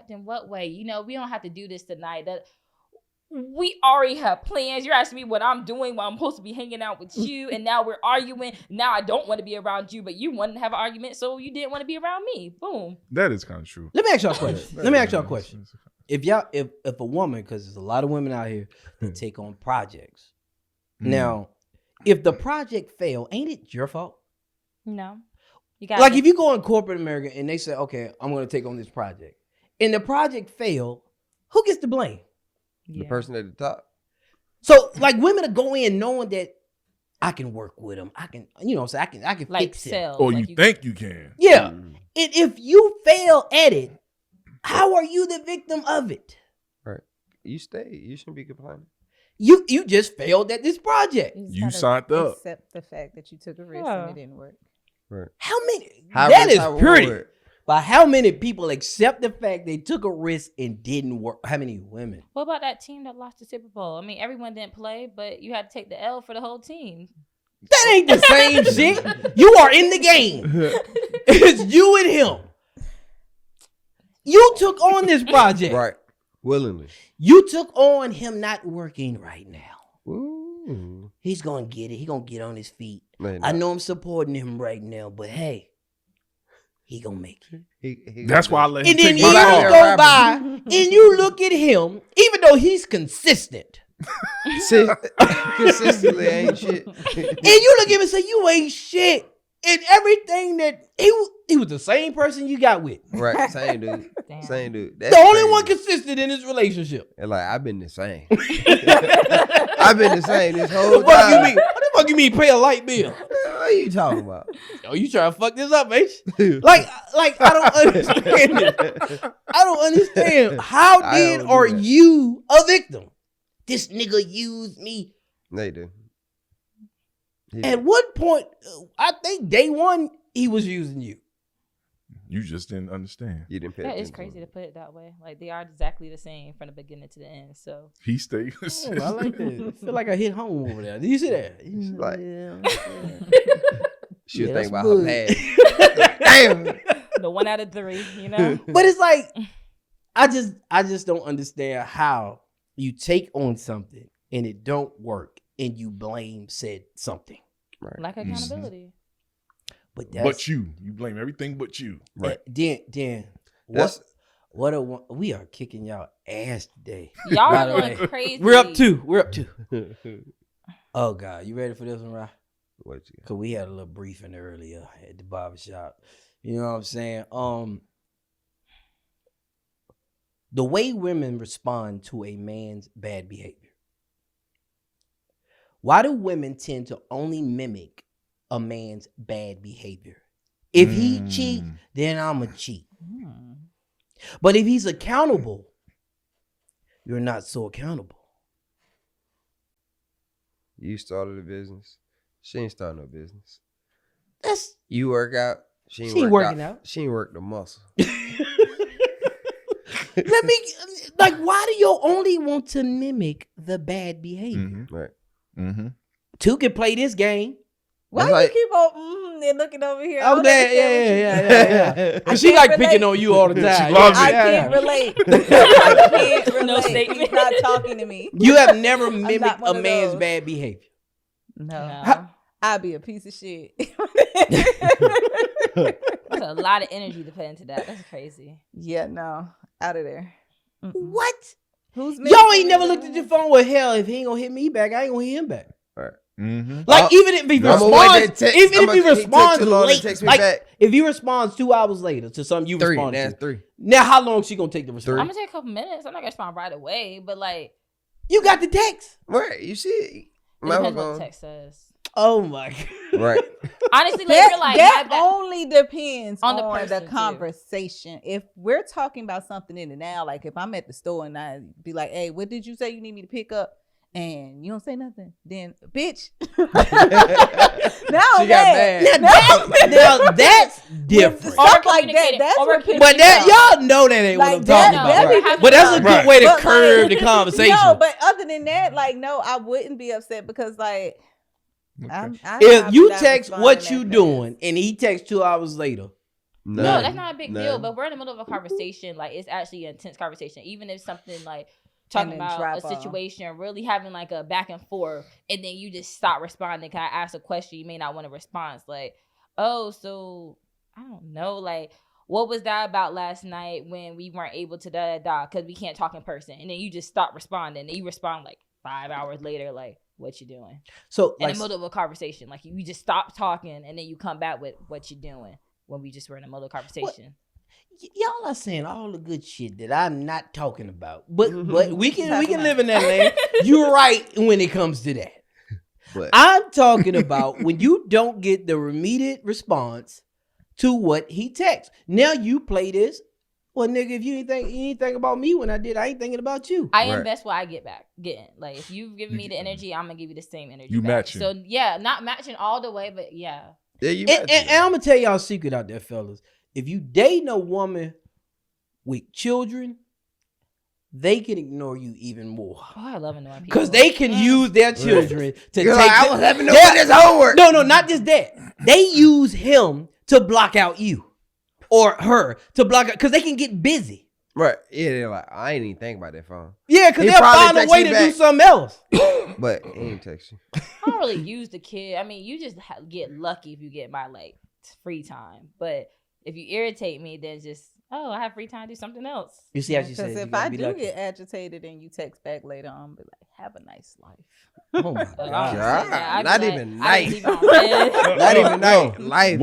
accept in what way? You know, we don't have to do this tonight. That we already have plans. You're asking me what I'm doing while I'm supposed to be hanging out with you, and now we're arguing. Now I don't want to be around you, but you wanted to have an argument, so you didn't want to be around me. Boom. That is kind of true. Let me ask y'all a question. If a woman, because there's a lot of women out here that take on projects. Now, if the project fail, ain't it your fault? No. You got like if you go in corporate America and they say, okay, I'm going to take on this project, and the project fail, who gets the blame? The person at the top. So like women are go in knowing that I can work with them. I can, you know what I'm saying? I can like fix sell, it. Or like you think you can. Yeah. And if you fail at it, how are you the victim of it? Right. You stay. You shouldn't be complaining. You just failed at this project. You signed up. Accept the fact that you took a risk and it didn't work. Right. How many? High that risk, is high pretty. reward. But how many people accept the fact they took a risk and didn't work? How many women? What about that team that lost the Super Bowl? I mean, everyone didn't play, but you had to take the L for the whole team. That ain't the same shit. You are in the game. It's you and him. You took on this project. Right. Willingly. You took on him not working right now. Ooh. He's going to get it. He's going to get on his feet. Man, I know I'm supporting him right now, but hey, he going to make it. That's why I let him And then take my years car. go by, and you look at him, even though he's consistent. See, consistently ain't shit. And you look at him and say, you ain't shit. And everything that he was the same person you got with. Right, same dude. Damn. Same dude. The only one consistent in this relationship. And like, I've been the same. I've been the same this whole What the fuck you time. mean? What the fuck you mean pay a light bill? What are you talking about? Oh, you trying to fuck this up, H? Like I don't understand it. I don't understand. How I did don't do are that. you a victim? This nigga used me. They do. He At do. what point, I think day one, he was using you. You just didn't understand. You didn't pay That is attention. crazy to put it that way. Like they are exactly the same from the beginning to the end. So He stayed. Oh, I like that. I feel like I hit home over there. Did you see that? She's like- Yeah. She was Yeah, thinking about that's her past. Damn. the 1 out of 3, you know. But it's like, I just don't understand how you take on something and it don't work and you blame said something. Right. Like accountability. But that's But you blame everything but you. Right. Then That's we are kicking y'all ass today. Y'all By are the going way. crazy. We're up two. Oh God, you ready for this one, Ryan? what you Cause we had a little briefing earlier at the barbershop. You know what I'm saying? The way women respond to a man's bad behavior. Why do women tend to only mimic a man's bad behavior? If he cheat, then I'ma cheat. But if he's accountable, you're not so accountable. You started a business. She ain't starting no business. That's You work out. She ain't working out. She ain't work the muscle. let me like. Why do you only want to mimic the bad behavior? Mm-hmm. Right. Mm-hmm. Two can play this game. Why That's you like- keep on and looking over here? I Oh, don't that, understand what you- yeah. I She can't like relate. picking on you all the time. She loves I it. can't relate. I can't relate. No statement. He's not talking to me. You have never mimicked not a one of man's those. bad behavior. No. I'd be a piece of shit. That's a lot of energy to put into that. That's crazy. Yeah, no. Out of there. What? Who's Y'all ain't never looked at your phone with hell. If he ain't gonna hit me back, I ain't gonna hit him back. Right. Mm-hmm. Like even if he I'ma wait responds, that text. even if he He took responds too long to late, text me like back. if he responds 2 hours later to something you 3. respond That's to, 3. now how long she gonna take to respond? I'm gonna take a couple minutes. I'm not gonna respond right away, but like You got the text. Right. You see it. it Man, depends what hold the on. text says. Oh my God. Right. Honestly, later, like that that- only depends on on the the, person, too. conversation. If we're talking about something in the now, like if I'm at the store and I be like, "Hey, what did you say you need me to pick up?" and you don't say nothing, then bitch. Now She got mad. Now that's different. Stuff like that. That's what pisses But me that off. y'all know that ain't Like what I'm that- talking that about. be Right. But that's a good Right. way to But curb like- the conversation. No, but other than that, like, no, I wouldn't be upset because, like, Okay. I'm if you not text responding what that you fast. doing and he texts 2 hours later, No, None. that's not a big deal. None. But we're in the middle of a conversation. Like, it's actually an intense conversation. Even if something like talking then about drop a off. situation, really having like a back and forth, and then you just stop responding. Can I ask a question? You may not want a response. Like, oh, so I don't know. Like, what was that about last night when we weren't able to because we can't talk in person? And then you just stop responding. And you respond like 5 hours later, like, what you doing? So In like, the middle of a conversation. Like, you just stop talking and then you come back with what you doing when we just were in the middle of conversation. y'all are saying all the good shit that I'm not talking about, but we can Talking live in that land. You're right when it comes to that. But I'm talking about when you don't get the immediate response to what he texts. Now you play this. Well, nigga, if you ain't think about me when I did, I ain't thinking about you. I Right. invest what I getting. Like, if you've given me the energy, I'm gonna give you the same energy. You back. matching. So yeah, not matching all the way, but yeah. yeah, you And I'm gonna tell y'all a secret out there, fellas. If you dating a woman with children, they can ignore you even more. Oh, I love annoying people. Because they can use their children to You're take like, I the- was having to Yeah. do this homework. No, not just that. They use him to block out you or her to block out because they can get busy. Right. Yeah, they're like, I ain't even think about that phone. Yeah, because He they'll probably find a text way you to back. do something else. But he ain't text you. I don't really use the kid. I mean, you just get lucky if you get my like free time. But if you irritate me, then just I have free time to do something else. You see how she said, Because you if gotta I be do lucky. get agitated and you text back later on, be like, have a nice life. Oh my I don't God. say God, that. I be not like, even I nice. just leave it on red. Not even nice. Life.